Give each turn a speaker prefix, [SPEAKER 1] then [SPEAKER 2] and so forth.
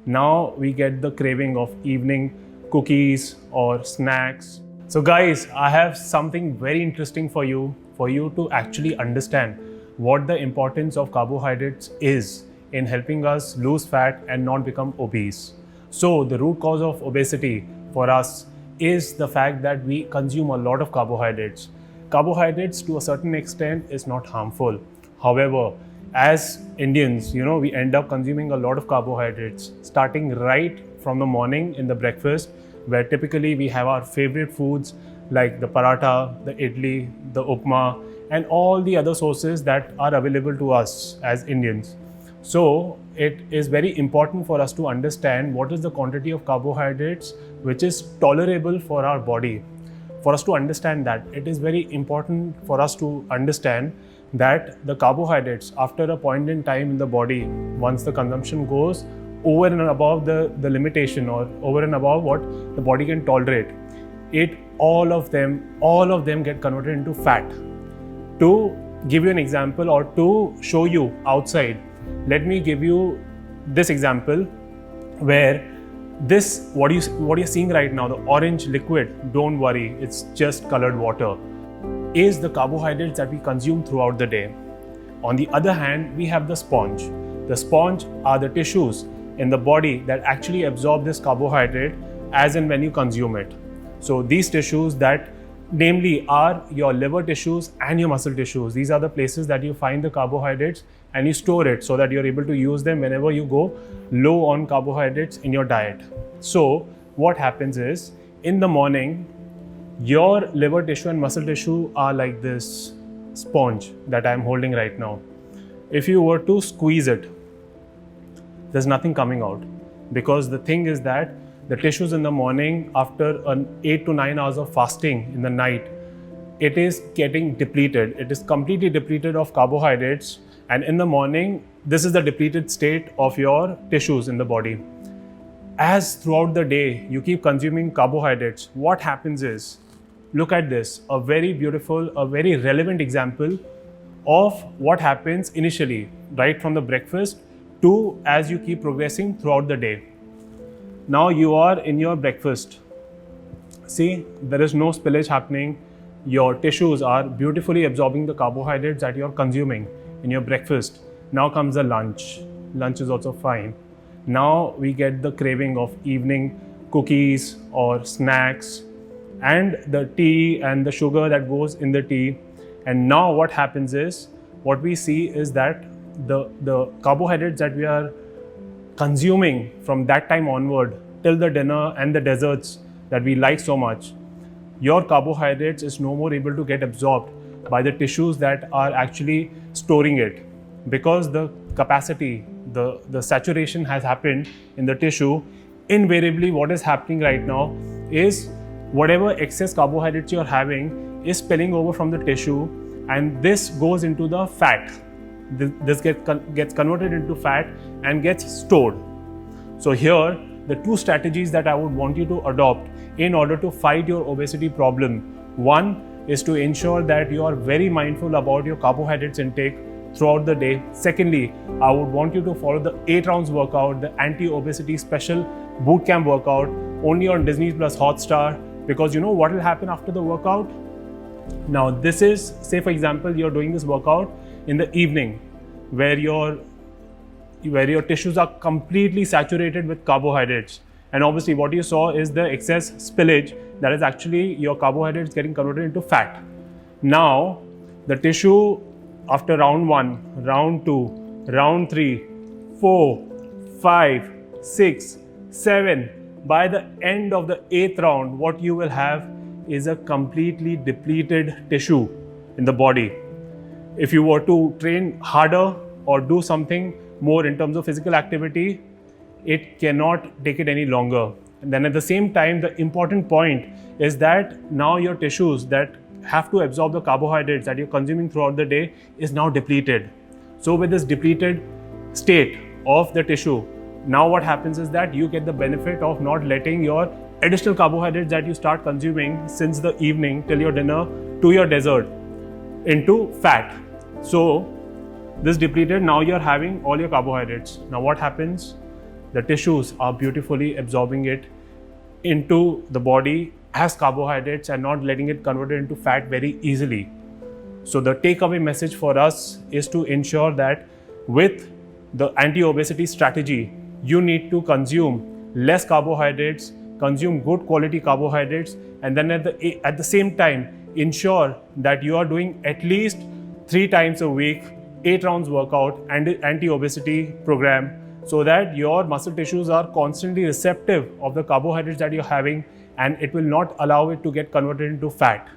[SPEAKER 1] now we get the craving of evening cookies or snacks. So guys, I have something very interesting for you to actually understand what the importance of carbohydrates is in helping us lose fat and not become obese. So the root cause of obesity for us is the fact that we consume a lot of carbohydrates. Carbohydrates to a certain extent is not harmful. However, as Indians, we end up consuming a lot of carbohydrates starting right from the morning in the breakfast, where typically we have our favorite foods like the paratha, the idli, the upma, and all the other sources that are available to us as Indians. So it is very important for us to understand what is the quantity of carbohydrates which is tolerable for our body. For us to understand that, it is very important for us to understand that the carbohydrates, after a point in time in the body, once the consumption goes over and above the limitation or over and above what the body can tolerate, all of them get converted into fat. To give you an example or to show you outside, let me give you this example where this what you're seeing right now, the orange liquid, don't worry, it's just colored water, is the carbohydrates that we consume throughout the day. On the other hand, we have the sponge. The sponge are the tissues in the body that actually absorb this carbohydrate as and when you consume it. So these tissues that namely are your liver tissues and your muscle tissues. These are the places that you find the carbohydrates and you store it so that you're able to use them whenever you go low on carbohydrates in your diet. So what happens is, in the morning, your liver tissue and muscle tissue are like this sponge that I'm holding right now. If you were to squeeze it, there's nothing coming out, because the thing is that the tissues in the morning, after 8 to 9 hours of fasting in the night, it is getting depleted. It is completely depleted of carbohydrates, and in the morning, this is the depleted state of your tissues in the body. As throughout the day you keep consuming carbohydrates, what happens is, look at this, a very beautiful, a very relevant example of what happens initially, right from the breakfast to as you keep progressing throughout the day. Now you are in your breakfast. See, there is no spillage happening. Your tissues are beautifully absorbing the carbohydrates that you're consuming in your breakfast. Now comes the lunch. Lunch is also fine. Now we get the craving of evening cookies or snacks and the tea and the sugar that goes in the tea. And now what happens is, what we see is that the carbohydrates that we are consuming from that time onward till the dinner and the desserts that we like so much, your carbohydrates is no more able to get absorbed by the tissues that are actually storing it, because the capacity, the saturation has happened in the tissue. Invariably, what is happening right now is whatever excess carbohydrates you're having is spilling over from the tissue, and this goes into the fat. This gets converted into fat and gets stored. So here, the two strategies that I would want you to adopt in order to fight your obesity problem. One is to ensure that you are very mindful about your carbohydrates intake throughout the day. Secondly, I would want you to follow the 8 rounds workout, the anti-obesity special bootcamp workout, only on Disney Plus Hotstar, because you know what will happen after the workout? Now this is, say for example, you're doing this workout in the evening where your tissues are completely saturated with carbohydrates, and obviously what you saw is the excess spillage, that is actually your carbohydrates getting converted into fat. Now the tissue, after round 1, round 2, round 3, 4, 5, 6, 7, by the end of the 8th round, what you will have is a completely depleted tissue in the body. If you were to train harder or do something more in terms of physical activity, it cannot take it any longer. And then at the same time, the important point is that now your tissues that have to absorb the carbohydrates that you're consuming throughout the day is now depleted. So with this depleted state of the tissue, now what happens is that you get the benefit of not letting your additional carbohydrates that you start consuming since the evening till your dinner to your dessert into fat. So this depleted, now you're having all your carbohydrates. Now what happens? the tissues are beautifully absorbing it into the body as carbohydrates and not letting it convert it into fat very easily. So the takeaway message for us is to ensure that with the anti-obesity strategy, you need to consume less carbohydrates, consume good quality carbohydrates, and then at the same time, ensure that you are doing at least 3 times a week, 8 rounds workout and anti-obesity program, so that your muscle tissues are constantly receptive of the carbohydrates that you're having, and it will not allow it to get converted into fat.